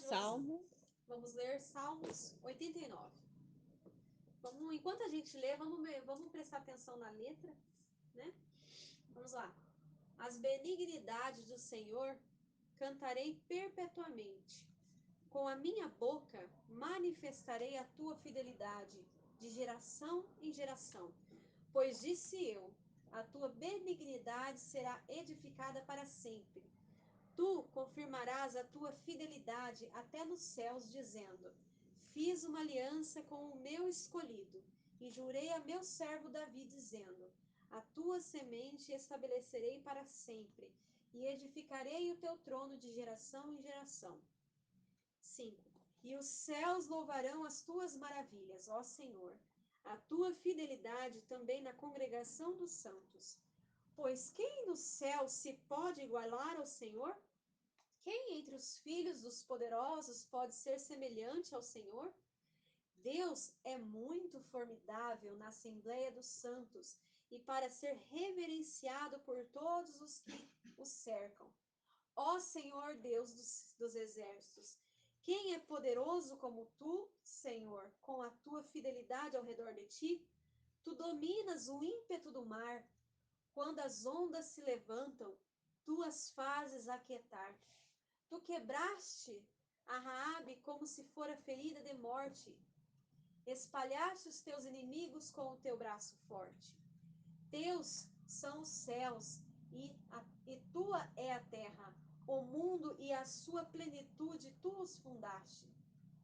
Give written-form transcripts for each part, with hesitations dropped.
Salmo. Vamos ler Salmos 89. Enquanto a gente lê, vamos prestar atenção na letra, né? Vamos lá. As benignidades do Senhor cantarei perpetuamente. Com a minha boca manifestarei a tua fidelidade, de geração em geração. Pois disse eu, a tua benignidade será edificada para sempre. Tu confirmarás a tua fidelidade até nos céus, dizendo: fiz uma aliança com o meu escolhido, e jurei a meu servo Davi, dizendo: a tua semente estabelecerei para sempre, e edificarei o teu trono de geração em geração. 5. E os céus louvarão as tuas maravilhas, ó Senhor, a tua fidelidade também na congregação dos santos. Pois quem no céu se pode igualar ao Senhor? Quem entre os filhos dos poderosos pode ser semelhante ao Senhor? Deus é muito formidável na Assembleia dos Santos e para ser reverenciado por todos os que o cercam. Ó Senhor Deus dos exércitos, quem é poderoso como tu, Senhor, com a tua fidelidade ao redor de ti? Tu dominas o ímpeto do mar. Quando as ondas se levantam, tu as fazes aquietar. Tu quebraste a Raabe como se fora ferida de morte. Espalhaste os teus inimigos com o teu braço forte. Teus são os céus e tua é a terra. O mundo e a sua plenitude tu os fundaste.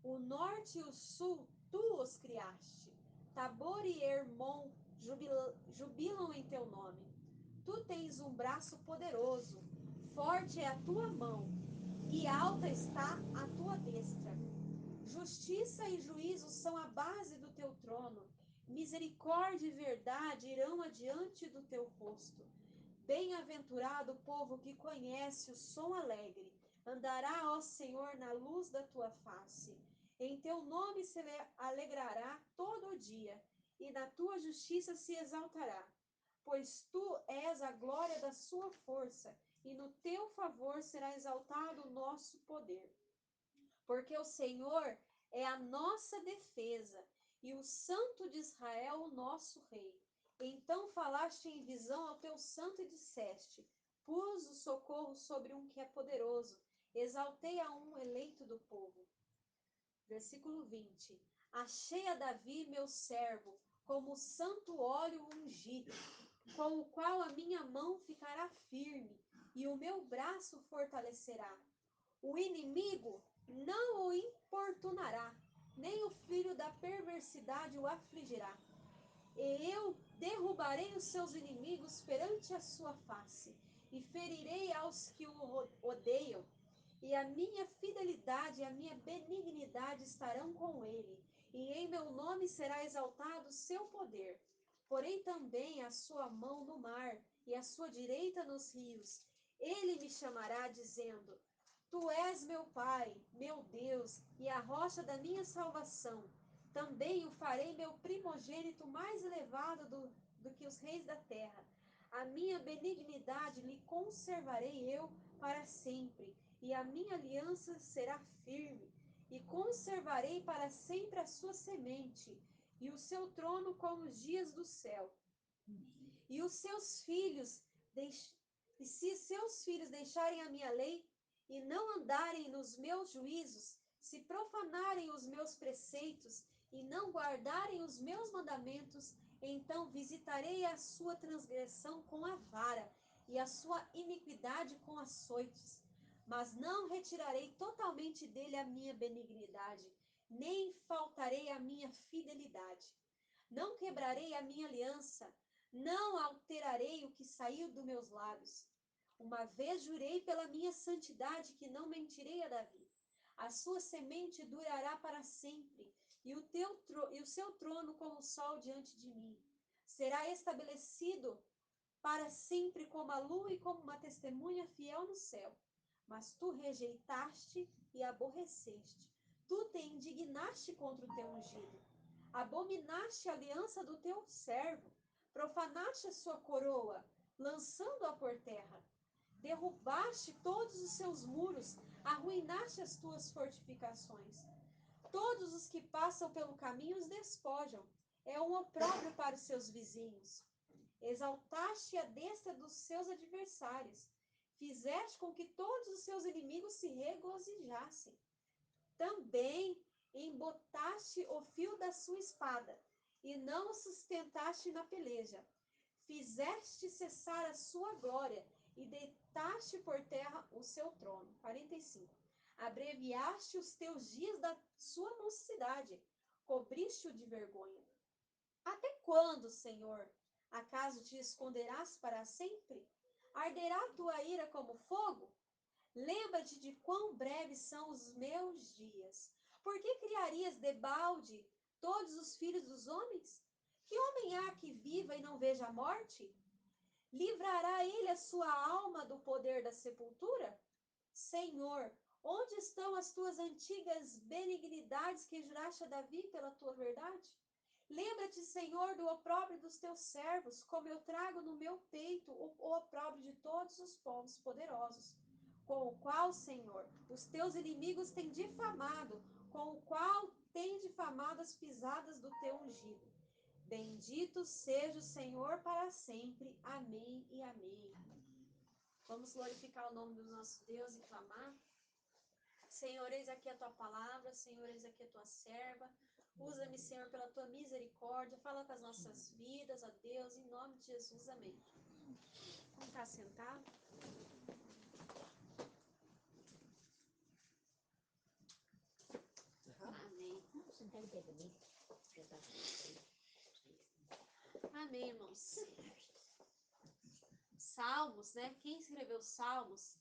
O norte e o sul tu os criaste. Tabor e Hermon jubilam em teu nome. Tu tens um braço poderoso, forte é a tua mão, e alta está a tua destra. Justiça e juízo são a base do teu trono. Misericórdia e verdade irão adiante do teu rosto. Bem-aventurado o povo que conhece o som alegre. Andará, ó Senhor, na luz da tua face. Em teu nome se alegrará todo o dia, e na tua justiça se exaltará. Pois tu és a glória da sua força, e no teu favor será exaltado o nosso poder. Porque o Senhor é a nossa defesa, e o Santo de Israel o nosso rei. Então falaste em visão ao teu santo e disseste: pus o socorro sobre um que é poderoso, exaltei a um eleito do povo. Versículo 20. Achei a Davi, meu servo, como o santo óleo ungido, com o qual a minha mão ficará firme, e o meu braço fortalecerá. O inimigo não o importunará, nem o filho da perversidade o afligirá. E eu derrubarei os seus inimigos perante a sua face, e ferirei aos que o odeiam. E a minha fidelidade e a minha benignidade estarão com ele, e em meu nome será exaltado o seu poder. Porei também a sua mão no mar, e a sua direita nos rios. Ele me chamará, dizendo: tu és meu Pai, meu Deus, e a rocha da minha salvação. Também o farei meu primogênito mais elevado do que os reis da terra. A minha benignidade lhe conservarei eu para sempre, e a minha aliança será firme, e conservarei para sempre a sua semente, e o seu trono como os dias do céu. E os seus filhos, e se seus filhos deixarem a minha lei, e não andarem nos meus juízos, se profanarem os meus preceitos, e não guardarem os meus mandamentos, então visitarei a sua transgressão com a vara, e a sua iniquidade com açoites. Mas não retirarei totalmente dele a minha benignidade, nem faltarei a minha fidelidade. Não quebrarei a minha aliança, não alterarei o que saiu dos meus lábios. Uma vez jurei pela minha santidade que não mentirei a Davi. A sua semente durará para sempre, e o seu trono como o sol diante de mim. Será estabelecido para sempre como a lua e como uma testemunha fiel no céu. Mas tu rejeitaste e aborreceste. Tu te indignaste contra o teu ungido. Abominaste a aliança do teu servo. Profanaste a sua coroa, lançando-a por terra. Derrubaste todos os seus muros, arruinaste as tuas fortificações. Todos os que passam pelo caminho os despojam. É um opróbrio para os seus vizinhos. Exaltaste a destra dos seus adversários. Fizeste com que todos os seus inimigos se regozijassem. Também embotaste o fio da sua espada, e não o sustentaste na peleja. Fizeste cessar a sua glória, e deitaste por terra o seu trono. 45. Abreviaste os teus dias da sua mocidade, cobriste-o de vergonha. Até quando, Senhor? Acaso te esconderás para sempre? Arderá tua ira como fogo? Lembra-te de quão breves são os meus dias. Por que criarias debalde todos os filhos dos homens? Que homem há que viva e não veja a morte? Livrará ele a sua alma do poder da sepultura? Senhor, onde estão as tuas antigas benignidades que juraste a Davi pela tua verdade? Lembra-te, Senhor, do opróbrio dos teus servos, como eu trago no meu peito o opróbrio de todos os povos poderosos, com o qual, Senhor, os teus inimigos têm difamado, com o qual têm difamado as pisadas do teu ungido. Bendito seja o Senhor para sempre. Amém e amém. Vamos glorificar o nome do nosso Deus e clamar. Senhor, eis aqui a tua palavra, Senhor, eis aqui a tua serva. Usa-me, Senhor, pela tua misericórdia. Fala com as nossas vidas, ó Deus, em nome de Jesus. Amém. Vamos estar sentado? Amém. Amém, irmãos. Salmos, né? Quem escreveu Salmos,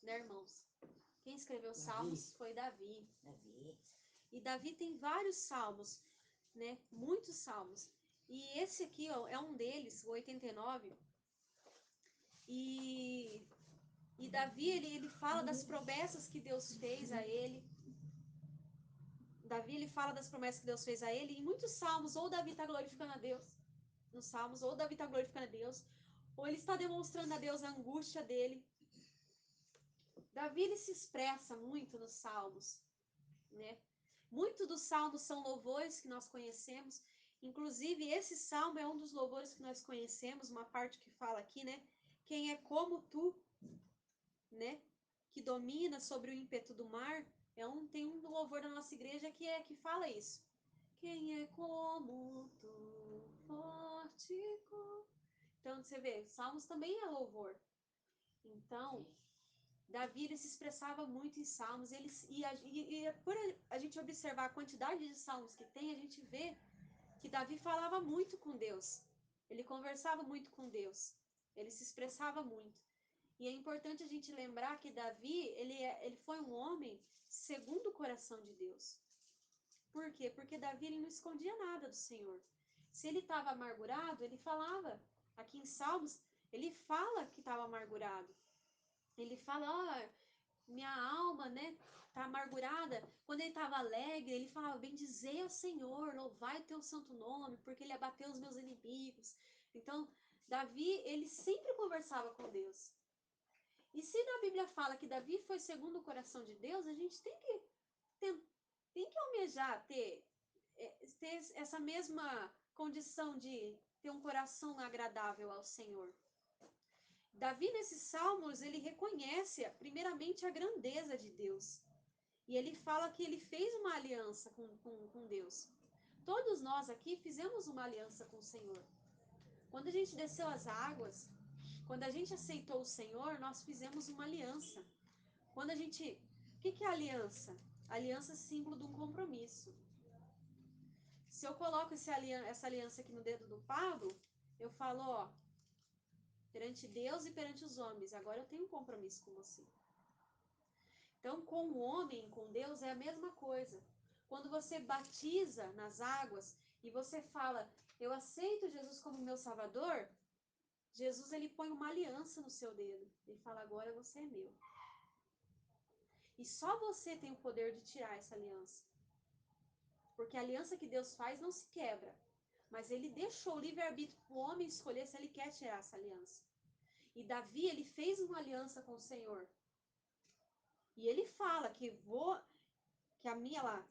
né, irmãos? Quem escreveu Salmos foi Davi. E Davi tem vários salmos, né? Muitos salmos. E esse aqui, ó, é um deles, o 89. E Davi, ele fala das promessas que Deus fez a ele. Davi, ele fala das promessas que Deus fez a ele. E em muitos salmos, ou Davi está glorificando a Deus, nos salmos, ou Davi está glorificando a Deus, ou ele está demonstrando a Deus a angústia dele. Davi, ele se expressa muito nos salmos, né? Muitos dos salmos são louvores que nós conhecemos. Inclusive, esse salmo é um dos louvores que nós conhecemos, uma parte que fala aqui, né? Quem é como tu, né? Que domina sobre o ímpeto do mar. Tem um louvor da nossa igreja que fala isso. Quem é como tu, forte como... Então, você vê, salmos também é louvor. Então, Davi, ele se expressava muito em salmos, por a gente observar a quantidade de salmos que tem, a gente vê que Davi falava muito com Deus, ele conversava muito com Deus, ele se expressava muito. E é importante a gente lembrar que Davi, ele foi um homem segundo o coração de Deus. Por quê? Porque Davi, ele não escondia nada do Senhor. Se ele estava amargurado, ele falava. Aqui em Salmos, ele fala que estava amargurado. Ele fala, minha alma, né, tá amargurada. Quando ele estava alegre, ele falava, bendizei ao Senhor, louvai o teu santo nome, porque ele abateu os meus inimigos. Então, Davi, ele sempre conversava com Deus. E se na Bíblia fala que Davi foi segundo o coração de Deus, a gente tem que almejar ter essa mesma condição de ter um coração agradável ao Senhor. Davi, nesses salmos, ele reconhece primeiramente a grandeza de Deus. E ele fala que ele fez uma aliança com Deus. Todos nós aqui fizemos uma aliança com o Senhor. Quando a gente desceu as águas, quando a gente aceitou o Senhor, nós fizemos uma aliança. Quando a gente... O que é aliança? Aliança é símbolo de um compromisso. Se eu coloco essa aliança aqui no dedo do Pablo, eu falo, ó, perante Deus e perante os homens, agora eu tenho um compromisso com você. Então, com o homem, com Deus, é a mesma coisa. Quando você batiza nas águas e você fala, eu aceito Jesus como meu Salvador, Jesus, ele põe uma aliança no seu dedo. Ele fala, agora você é meu. E só você tem o poder de tirar essa aliança. Porque a aliança que Deus faz não se quebra. Mas ele deixou o livre-arbítrio para o homem escolher se ele quer tirar essa aliança. E Davi, ele fez uma aliança com o Senhor. E ele fala que a minha lá,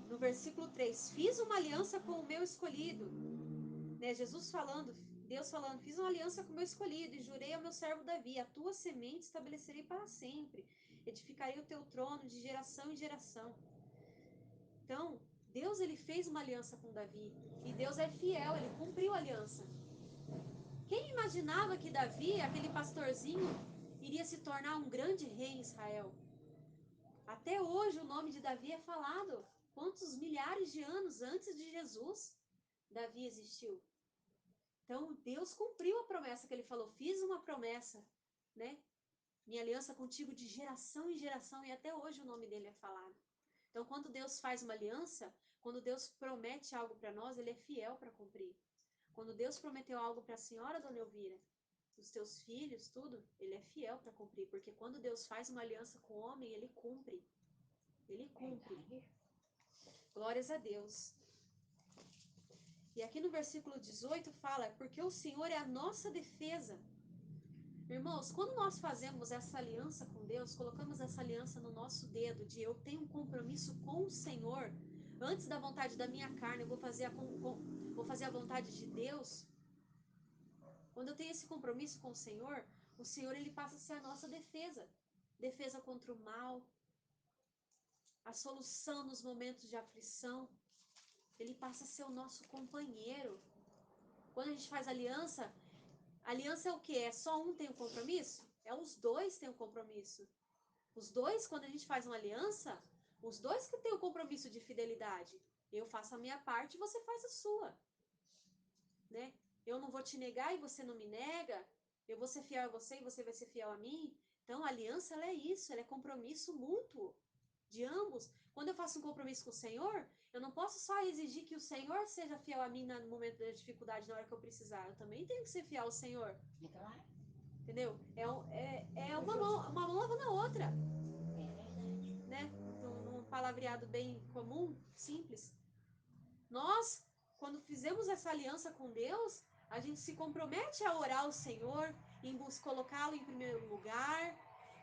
no versículo 3, fiz uma aliança com o meu escolhido, né? Jesus falando, Deus falando, fiz uma aliança com o meu escolhido e jurei ao meu servo Davi, a tua semente estabelecerei para sempre, edificarei o teu trono de geração em geração. Então, Deus ele fez uma aliança com Davi e Deus é fiel, ele cumpriu a aliança. Quem imaginava que Davi, aquele pastorzinho, iria se tornar um grande rei em Israel? Até hoje o nome de Davi é falado. Quantos milhares de anos antes de Jesus Davi existiu? Então Deus cumpriu a promessa que ele falou. Fiz uma promessa, né? Minha aliança contigo de geração em geração, e até hoje o nome dele é falado. Então quando Deus faz uma aliança, quando Deus promete algo para nós, ele é fiel para cumprir. Quando Deus prometeu algo para a senhora, dona Elvira, os teus filhos, tudo, ele é fiel para cumprir, porque quando Deus faz uma aliança com o homem, ele cumpre. Ele cumpre. Glórias a Deus. E aqui no versículo 18 fala, porque o Senhor é a nossa defesa. Irmãos, quando nós fazemos essa aliança com Deus, colocamos essa aliança no nosso dedo, de eu tenho um compromisso com o Senhor, antes da vontade da minha carne, eu vou fazer a vontade de Deus. Quando eu tenho esse compromisso com o Senhor ele passa a ser a nossa defesa. Defesa contra o mal, a solução nos momentos de aflição. Ele passa a ser o nosso companheiro. Quando a gente faz aliança é o quê? É só um tem um compromisso? É os dois têm um compromisso. Os dois, quando a gente faz uma aliança, os dois que têm o compromisso de fidelidade. Eu faço a minha parte e você faz a sua. Né? Eu não vou te negar e você não me nega. Eu vou ser fiel a você e você vai ser fiel a mim. Então, a aliança ela é isso, ela é compromisso mútuo de ambos. Quando eu faço um compromisso com o Senhor, eu não posso só exigir que o Senhor seja fiel a mim no momento da dificuldade, na hora que eu precisar. Eu também tenho que ser fiel ao Senhor. Entendeu? É uma mão lavando a outra. Né? Num palavreado bem comum, simples. Nós, quando fizemos essa aliança com Deus, a gente se compromete a orar ao Senhor, em colocá-lo em primeiro lugar,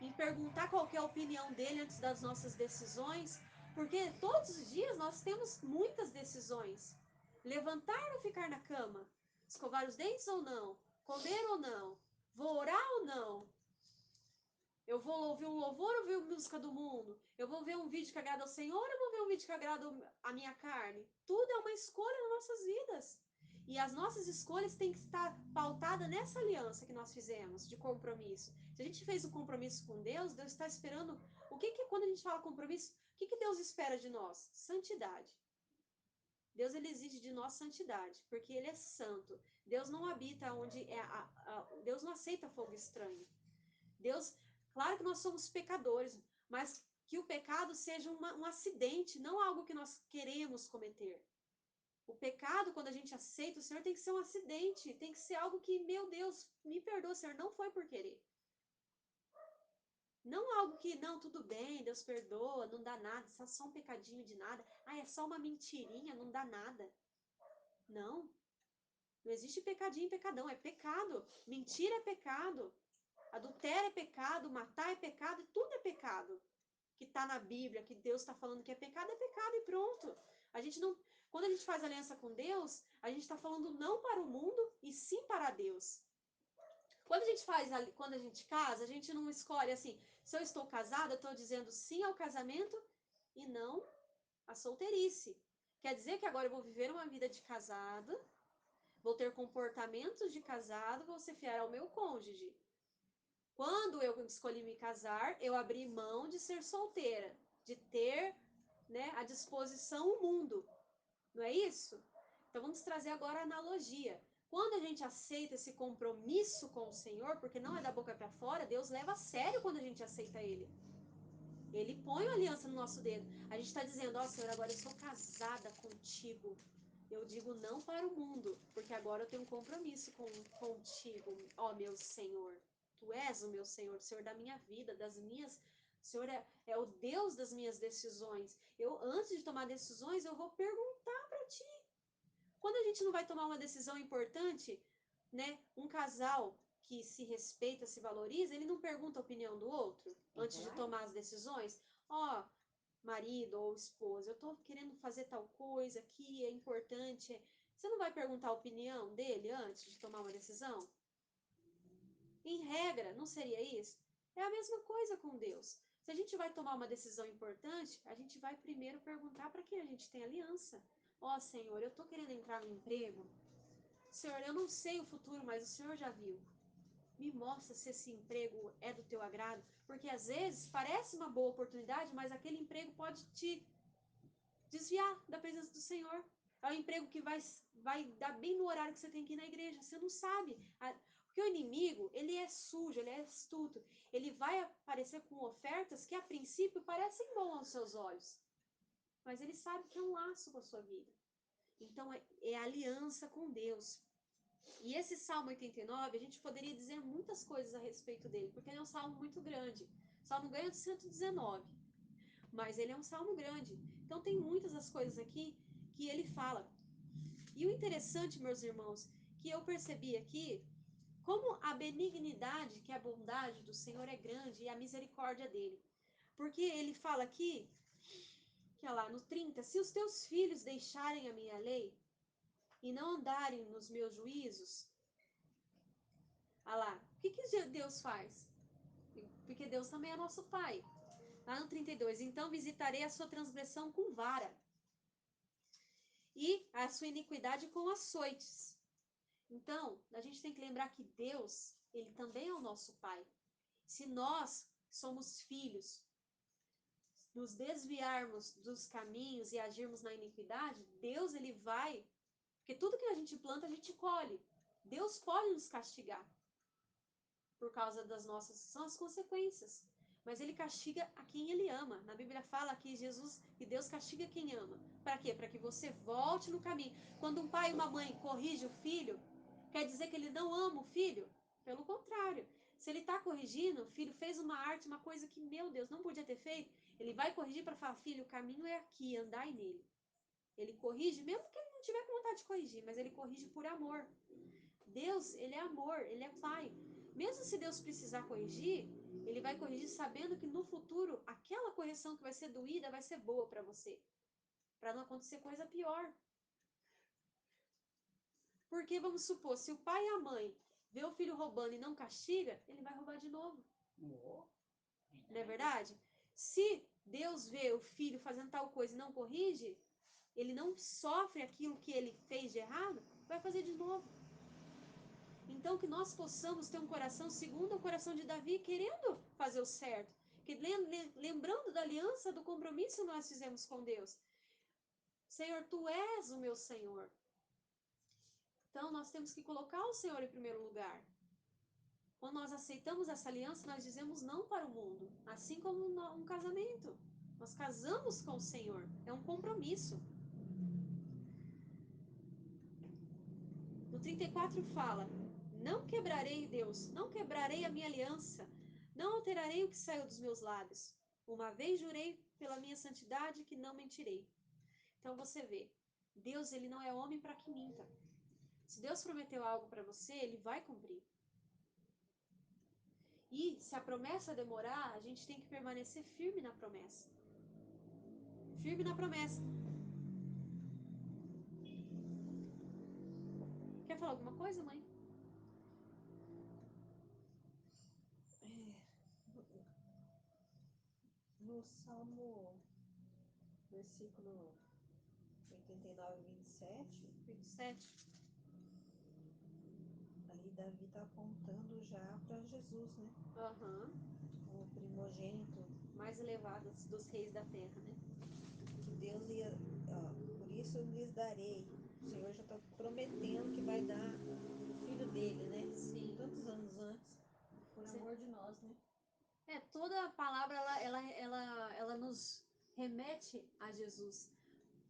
em perguntar qual é a opinião dele antes das nossas decisões, porque todos os dias nós temos muitas decisões. Levantar ou ficar na cama? Escovar os dentes ou não? Comer ou não? Vou orar ou não? Eu vou ouvir um louvor ou ouvir música do mundo? Eu vou ver um vídeo que agrada ao Senhor ou vou ver um vídeo que agrada a minha carne? Tudo é uma escolha nas nossas vidas. E as nossas escolhas têm que estar pautadas nessa aliança que nós fizemos, de compromisso. Se a gente fez um compromisso com Deus, Deus está esperando... quando a gente fala compromisso, o que Deus espera de nós? Santidade. Deus ele exige de nós santidade, porque ele é santo. Deus não habita onde... Deus não aceita fogo estranho. Deus, claro que nós somos pecadores, mas que o pecado seja um acidente, não algo que nós queremos cometer. O pecado, quando a gente aceita o Senhor, tem que ser um acidente, tem que ser algo que, meu Deus, me perdoa, Senhor, não foi por querer. Não algo que, não, tudo bem, Deus perdoa, não dá nada, só um pecadinho de nada. Ah, é só uma mentirinha, não dá nada. Não, não existe pecadinho e pecadão, é pecado. Mentira é pecado. Adultério é pecado, matar é pecado, tudo é pecado. Que está na Bíblia, que Deus está falando que é pecado e pronto. A gente não, quando a gente faz aliança com Deus, a gente está falando não para o mundo e sim para Deus. Quando a gente casa, a gente não escolhe assim, se eu estou casada, eu estou dizendo sim ao casamento e não à solteirice. Quer dizer que agora eu vou viver uma vida de casado, vou ter comportamentos de casado, vou ser fiel ao meu cônjuge. Quando eu escolhi me casar, eu abri mão de ser solteira, de ter, né, à disposição o mundo. Não é isso? Então vamos trazer agora a analogia. Quando a gente aceita esse compromisso com o Senhor, porque não é da boca para fora, Deus leva a sério quando a gente aceita Ele. Ele põe a aliança no nosso dedo. A gente está dizendo, ó Senhor, agora eu sou casada contigo. Eu digo não para o mundo, porque agora eu tenho um compromisso contigo, ó meu Senhor. Tu és o meu Senhor, o Senhor da minha vida, das minhas... O Senhor é o Deus das minhas decisões. Antes de tomar decisões, eu vou perguntar para ti. Quando a gente não vai tomar uma decisão importante, né? Um casal que se respeita, se valoriza, ele não pergunta a opinião do outro antes de tomar as decisões? Ó, marido ou esposa, eu tô querendo fazer tal coisa aqui, é importante. Você não vai perguntar a opinião dele antes de tomar uma decisão? Em regra, não seria isso? É a mesma coisa com Deus. Se a gente vai tomar uma decisão importante, a gente vai primeiro perguntar para quem a gente tem aliança. Ó, Senhor, eu estou querendo entrar no emprego. Senhor, eu não sei o futuro, mas o Senhor já viu. Me mostra se esse emprego é do teu agrado, porque às vezes parece uma boa oportunidade, mas aquele emprego pode te desviar da presença do Senhor. É um emprego que vai dar bem no horário que você tem que ir na igreja. Você não sabe. Porque o inimigo, ele é sujo, ele é astuto. Ele vai aparecer com ofertas que a princípio parecem bons aos seus olhos. Mas ele sabe que é um laço com a sua vida. Então é aliança com Deus. E esse Salmo 89, a gente poderia dizer muitas coisas a respeito dele, porque ele é um salmo muito grande. O salmo ganha de 119, mas ele é um salmo grande. Então tem muitas das coisas aqui que ele fala. E o interessante, meus irmãos, que eu percebi aqui, como a benignidade, que é a bondade do Senhor é grande e a misericórdia dele. Porque ele fala aqui, que é lá no 30, se os teus filhos deixarem a minha lei e não andarem nos meus juízos, olha lá, o que Deus faz? Porque Deus também é nosso Pai. Lá no 32, então visitarei a sua transgressão com vara e a sua iniquidade com açoites. Então, a gente tem que lembrar que Deus, ele também é o nosso Pai. Se nós somos filhos, nos desviarmos dos caminhos e agirmos na iniquidade, Deus, ele vai, porque tudo que a gente planta, a gente colhe. Deus pode nos castigar por causa das nossas, são as consequências. Mas ele castiga a quem ele ama. Na Bíblia fala que Jesus, que Deus castiga quem ama. Para quê? Para que você volte no caminho. Quando um pai e uma mãe corrige o filho, quer dizer que ele não ama o filho? Pelo contrário. Se ele está corrigindo, o filho fez uma arte, uma coisa que, meu Deus, não podia ter feito, ele vai corrigir para falar, filho, o caminho é aqui, andai nele. Ele corrige, mesmo que ele não tiver com vontade de corrigir, mas ele corrige por amor. Deus, ele é amor, ele é pai. Mesmo se Deus precisar corrigir, ele vai corrigir sabendo que no futuro aquela correção que vai ser doída vai ser boa para você, para não acontecer coisa pior. Porque vamos supor, se o pai e a mãe vê o filho roubando e não castiga, ele vai roubar de novo. Não é verdade? Se Deus vê o filho fazendo tal coisa e não corrige, ele não sofre aquilo que ele fez de errado, vai fazer de novo. Então, que nós possamos ter um coração segundo o coração de Davi, querendo fazer o certo. Que, lembrando da aliança, do compromisso que nós fizemos com Deus. Senhor, Tu és o meu Senhor. Então, nós temos que colocar o Senhor em primeiro lugar. Quando nós aceitamos essa aliança, nós dizemos não para o mundo. Assim como um casamento. Nós casamos com o Senhor. É um compromisso. No 34 fala, não quebrarei, Deus, não quebrarei a minha aliança, não alterarei o que saiu dos meus lábios. Uma vez jurei pela minha santidade que não mentirei. Então você vê, Deus, ele não é homem para que minta. Se Deus prometeu algo para você, ele vai cumprir. E se a promessa demorar, a gente tem que permanecer firme na promessa. Firme na promessa. Quer falar alguma coisa, mãe? No Salmo, versículo 89, 27, 27. ali Davi está apontando já para Jesus, né? Aham. O primogênito, Mais elevadas dos reis da terra, né? que Deus ia, ó, por isso eu lhes darei. O Senhor já está prometendo que vai dar o filho dele, né? Sim. Tantos anos antes, por amor de nós, né? Toda a palavra ela nos remete a Jesus,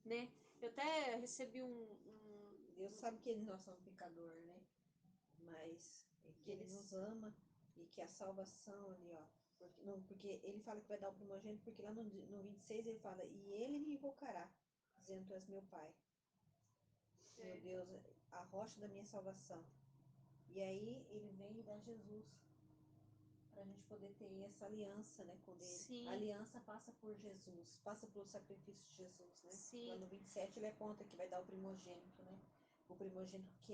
né? Eu até recebi Deus sabe que nós somos pecador, né? Mas é que ele nos ama e que a salvação ali, ó. Porque, não, porque ele fala que vai dar o primogênito, porque lá no 26 ele fala, e ele me invocará, dizendo, tu és meu pai. Meu Deus, a rocha da minha salvação. E aí ele veio dar Jesus para a gente poder ter essa aliança, né, com ele. Sim. A aliança passa por Jesus, passa pelo sacrifício de Jesus, né? Sim. Lá no 27 ele aponta que vai dar o primogênito, né? O primogênito que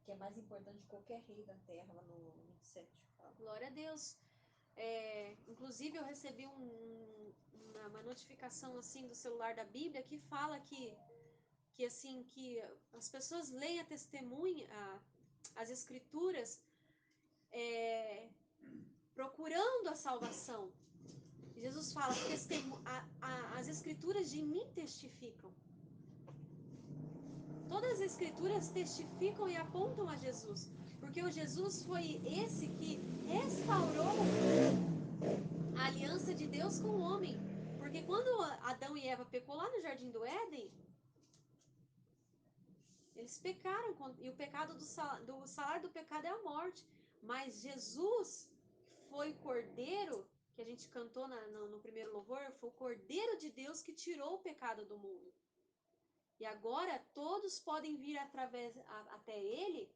que é mais importante que qualquer rei da terra, lá no 27 fala. Glória a Deus. Inclusive eu recebi uma notificação assim do celular da Bíblia que fala que assim que as pessoas leem a testemunha, as escrituras, procurando a salvação. Jesus fala, as escrituras de mim testificam. Todas as escrituras testificam e apontam a Jesus, porque o Jesus foi esse que restaurou a aliança de Deus com o homem. Porque quando Adão e Eva pecou lá no Jardim do Éden, eles pecaram, e o pecado do salário do pecado é a morte. Mas Jesus foi o cordeiro, que a gente cantou no primeiro louvor, foi o cordeiro de Deus que tirou o pecado do mundo. E agora todos podem vir até ele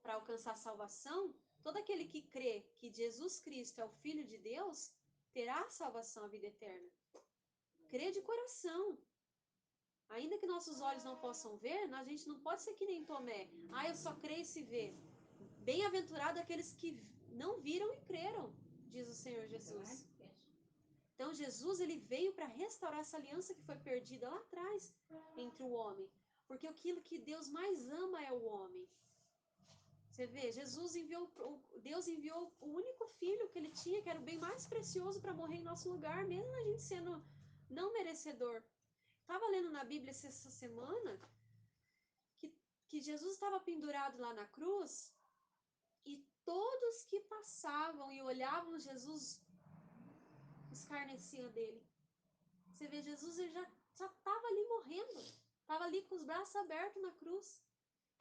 para alcançar salvação. Todo aquele que crê que Jesus Cristo é o Filho de Deus, terá a salvação, a vida eterna. Crê de coração. Ainda que nossos olhos não possam ver, a gente não pode ser que nem Tomé. Eu só creio se ver. Bem-aventurado aqueles que não viram e creram, diz o Senhor Jesus. Então Jesus ele veio para restaurar essa aliança que foi perdida lá atrás entre o homem. Porque aquilo que Deus mais ama é o homem. Você vê, Deus enviou o único filho que ele tinha, que era o bem mais precioso para morrer em nosso lugar, mesmo a gente sendo não merecedor. Estava lendo na Bíblia essa semana que Jesus estava pendurado lá na cruz e todos que passavam e olhavam Jesus escarneciam dele. Você vê, Jesus ele já estava ali morrendo, estava ali com os braços abertos na cruz.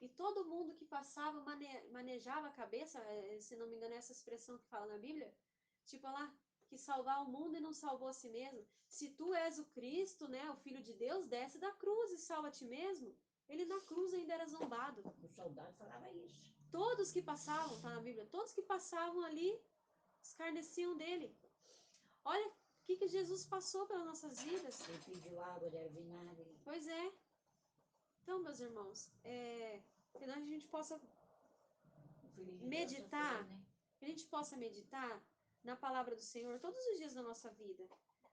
E todo mundo que passava manejava a cabeça, se não me engano é essa expressão que fala na Bíblia, tipo lá, que salvar o mundo e não salvou a si mesmo. Se tu és o Cristo, né, o Filho de Deus, desce da cruz e salva a ti mesmo. Ele na cruz ainda era zombado. O soldado falava isso. Todos que passavam, tá na Bíblia, todos que passavam ali escarneciam dele. Olha o que Jesus passou pelas nossas vidas. Ele pediu água, deram vinagre. Pois é. Então, meus irmãos, que a gente possa meditar, que a gente possa meditar na palavra do Senhor todos os dias da nossa vida.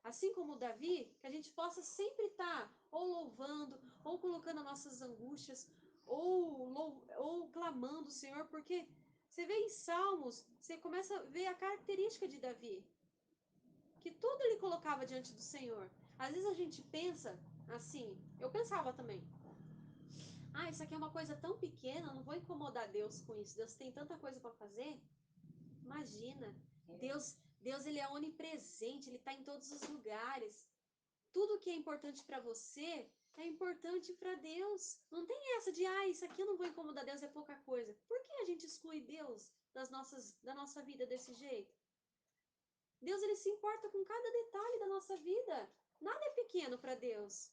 Assim como Davi, que a gente possa sempre estar ou louvando, ou colocando as nossas angústias, ou clamando o Senhor, porque você vê em Salmos, você começa a ver a característica de Davi, que tudo ele colocava diante do Senhor. Às vezes a gente pensa assim, eu pensava também, isso aqui é uma coisa tão pequena, eu não vou incomodar Deus com isso. Deus tem tanta coisa para fazer. Imagina, Deus ele é onipresente, ele está em todos os lugares. Tudo que é importante para você é importante para Deus. Não tem essa de, isso aqui eu não vou incomodar Deus, é pouca coisa. Por que a gente exclui Deus da nossa vida desse jeito? Deus ele se importa com cada detalhe da nossa vida. Nada é pequeno para Deus.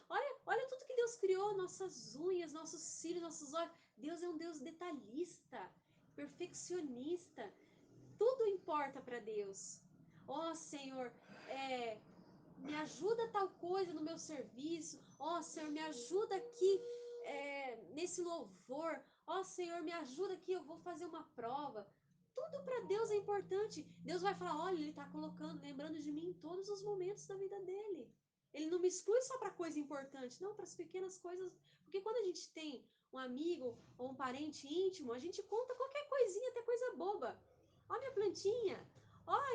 Olha tudo que Deus criou, nossas unhas, nossos cílios, nossos olhos. Deus é um Deus detalhista, perfeccionista. Tudo importa para Deus. Senhor, me ajuda tal coisa no meu serviço. Senhor, me ajuda aqui nesse louvor. Senhor, me ajuda aqui, eu vou fazer uma prova. Tudo para Deus é importante. Deus vai falar, olha, ele está lembrando de mim em todos os momentos da vida dele. Ele não me exclui só para coisa importante, não, para as pequenas coisas. Porque quando a gente tem um amigo ou um parente íntimo, a gente conta qualquer coisinha, até coisa boba. Ó minha plantinha,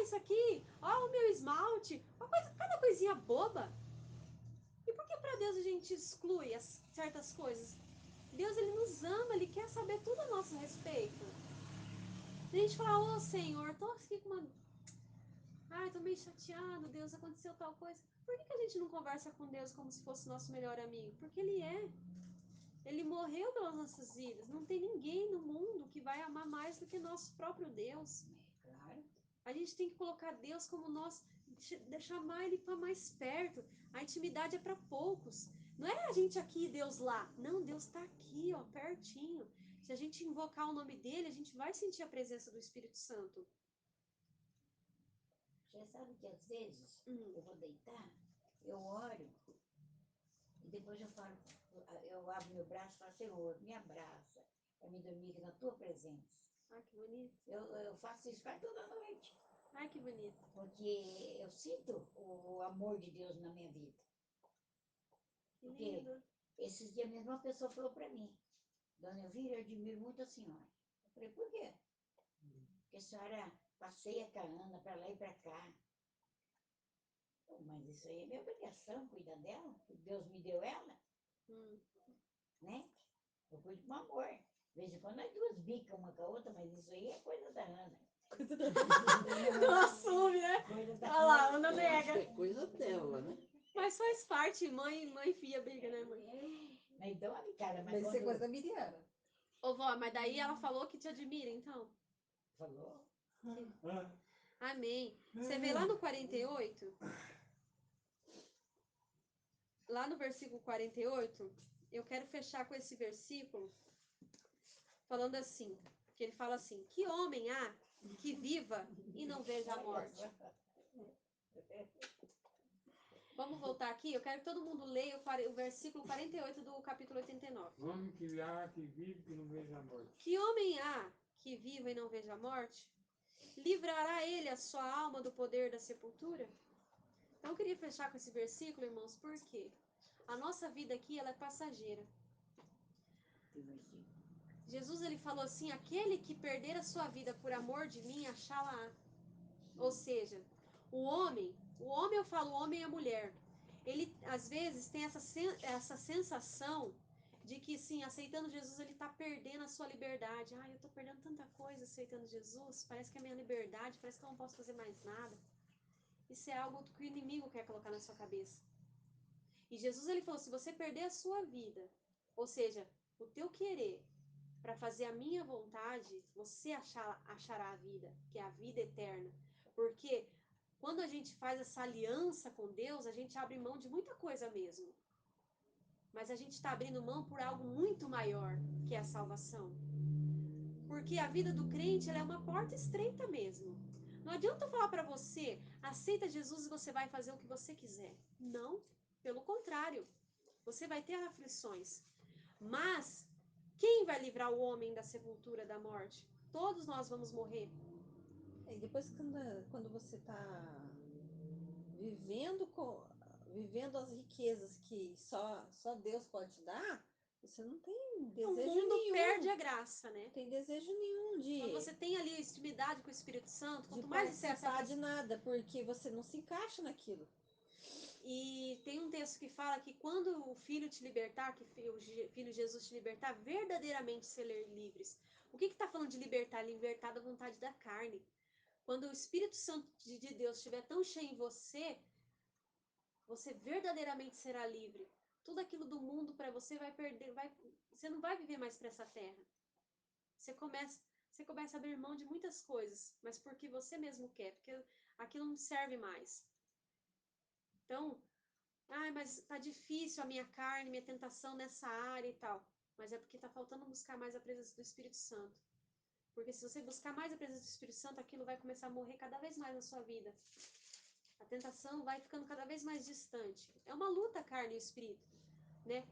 isso aqui, o meu esmalte, cada coisinha boba. E por que para Deus a gente exclui certas coisas? Deus, ele nos ama, ele quer saber tudo a nosso respeito. A gente fala, Senhor, tô aqui com uma... tô meio chateado, Deus, aconteceu tal coisa. Por que a gente não conversa com Deus como se fosse nosso melhor amigo? Porque ele é. Ele morreu pelas nossas vidas. Não tem ninguém no mundo que vai amar mais do que nosso próprio Deus. Claro. A gente tem que colocar Deus como chamar ele para mais perto. A intimidade é para poucos. Não é a gente aqui e Deus lá. Não, Deus está aqui, pertinho. Se a gente invocar o nome dele, a gente vai sentir a presença do Espírito Santo. Você sabe que às vezes Hum. eu vou deitar, eu oro e depois eu falo, eu abro meu braço e falo, Senhor, me abraça para me dormir aqui na tua presença. Ai, que bonito. Eu faço isso quase toda noite, Ai, que bonito. porque eu sinto o amor de Deus na minha vida. Que Porque lindo. esses dias mesmo uma pessoa falou para mim, Dona Elvira, eu admiro muito a senhora. Eu falei, por quê? Porque a senhora passeia com a Ana para lá e para cá. Pô, mas isso aí é minha obrigação, cuidar dela. Deus me deu ela, Hum. né? Eu cuido com amor. De vez em quando nós duas bicam uma com a outra, mas isso aí é coisa da Ana. Não assume, né? Coisa da Olha lá, Ana. Ana Eu acho que nega. é coisa dela, né? Mas faz parte, mãe e filha briga, né, mãe? Mas dói, cara, mas Mas isso é coisa quando da Miriana. Ô, vó, mas daí ela falou que te admira, então. falou, Amém. Você vê lá no 48, lá no versículo 48, eu quero fechar com esse versículo, falando assim, que ele fala assim, que homem há que viva e não veja a morte? Vamos voltar aqui, eu quero que todo mundo leia o versículo 48 do capítulo 89. Homem que há, que vive, que não veja a morte. Que homem há que viva e não veja a morte? Livrará ele a sua alma do poder da sepultura? Então eu queria fechar com esse versículo, irmãos, porque a nossa vida aqui ela é passageira. Jesus ele falou assim: aquele que perder a sua vida por amor de mim, achá-la. Ou seja, o homem eu falo homem e a mulher, ele às vezes tem essa sensação de que sim, aceitando Jesus ele está perdendo a sua liberdade. Ah, eu estou perdendo tanta coisa aceitando Jesus, parece que é a minha liberdade, parece que eu não posso fazer mais nada. Isso é algo que o inimigo quer colocar na sua cabeça. E Jesus ele falou: se você perder a sua vida, ou seja, o teu querer para fazer a minha vontade, você achará a vida, que é a vida eterna. Porque quando a gente faz essa aliança com Deus, a gente abre mão de muita coisa mesmo. Mas a gente está abrindo mão por algo muito maior, que é a salvação. Porque a vida do crente ela é uma porta estreita mesmo. Não adianta eu falar para você, aceita Jesus e você vai fazer o que você quiser. Não, pelo contrário. Você vai ter aflições. Mas quem vai livrar o homem da sepultura, da morte? Todos nós vamos morrer. E depois quando você está vivendo as riquezas que só Deus pode te dar, você não tem O desejo mundo nenhum. perde a graça, né? Não tem desejo nenhum Quando você tem ali a intimidade com o Espírito Santo, de quanto mais você participar acessa. de nada, porque você não se encaixa naquilo. E tem um texto que fala que quando o Filho te libertar, que o Filho Jesus te libertar, verdadeiramente ser livres. O que está falando de libertar? Libertar da vontade da carne. Quando o Espírito Santo de Deus estiver tão cheio em você, você verdadeiramente será livre. Tudo aquilo do mundo para você vai perder, você não vai viver mais para essa terra. Você começa a abrir mão de muitas coisas, mas porque você mesmo quer, porque aquilo não serve mais. Então, mas tá difícil a minha carne, minha tentação nessa área e tal. Mas é porque tá faltando buscar mais a presença do Espírito Santo. Porque se você buscar mais a presença do Espírito Santo, aquilo vai começar a morrer cada vez mais na sua vida. A tentação vai ficando cada vez mais distante. É uma luta, carne e espírito, né?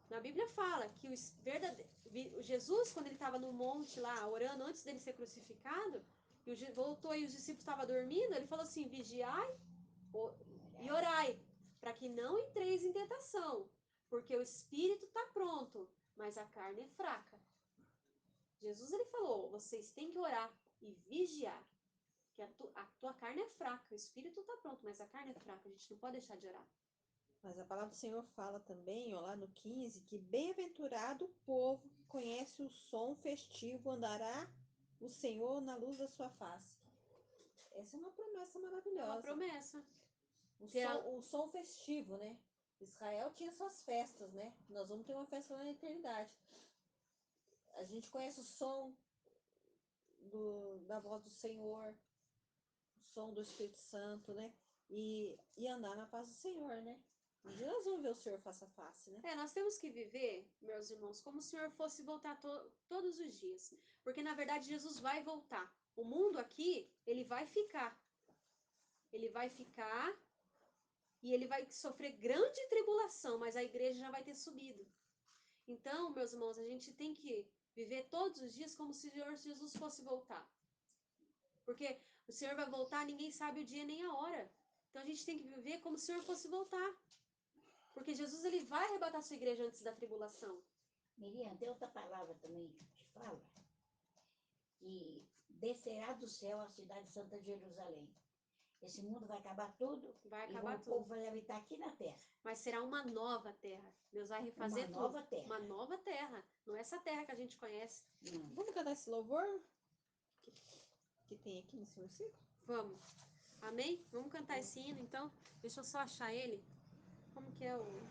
Na Bíblia fala que o Jesus, quando ele estava no monte lá, orando antes dele ser crucificado, e voltou e os discípulos estavam dormindo, ele falou assim, vigiai e orai, para que não entreis em tentação, porque o espírito está pronto, mas a carne é fraca. Jesus ele falou, vocês têm que orar e vigiar, que a tua carne é fraca, o espírito está pronto, mas a carne é fraca, a gente não pode deixar de orar. Mas a palavra do Senhor fala também, ó, lá no 15, que bem-aventurado o povo que conhece o som festivo, andará o Senhor na luz da sua face. Essa é uma promessa maravilhosa. É uma promessa. O som festivo, né? Israel tinha suas festas, né? Nós vamos ter uma festa lá na eternidade. A gente conhece o som da voz do Senhor, o som do Espírito Santo, né? E andar na paz do Senhor, né? Um dia nós vamos ver o Senhor face a face, né? Nós temos que viver, meus irmãos, como se o Senhor fosse voltar todos os dias. Porque, na verdade, Jesus vai voltar. O mundo aqui, ele vai ficar. Ele vai ficar e ele vai sofrer grande tribulação, mas a igreja já vai ter subido. Então, meus irmãos, a gente tem que viver todos os dias como se o Senhor Jesus fosse voltar. Porque o Senhor vai voltar, ninguém sabe o dia nem a hora. Então, a gente tem que viver como se o Senhor fosse voltar. Porque Jesus, ele vai arrebatar a sua igreja antes da tribulação. Miriam, tem outra palavra também que fala que descerá do céu a cidade santa de Jerusalém. Esse mundo vai acabar tudo Vai e acabar o tudo. povo vai habitar aqui na terra. Mas será uma nova terra. Deus vai refazer Uma tudo. nova terra. Uma nova terra. Não é essa terra que a gente conhece. Não. Vamos cantar esse louvor que tem aqui nesse versículo? Vamos. Amém? Vamos cantar esse hino, então. Deixa eu só achar ele. Como que é o...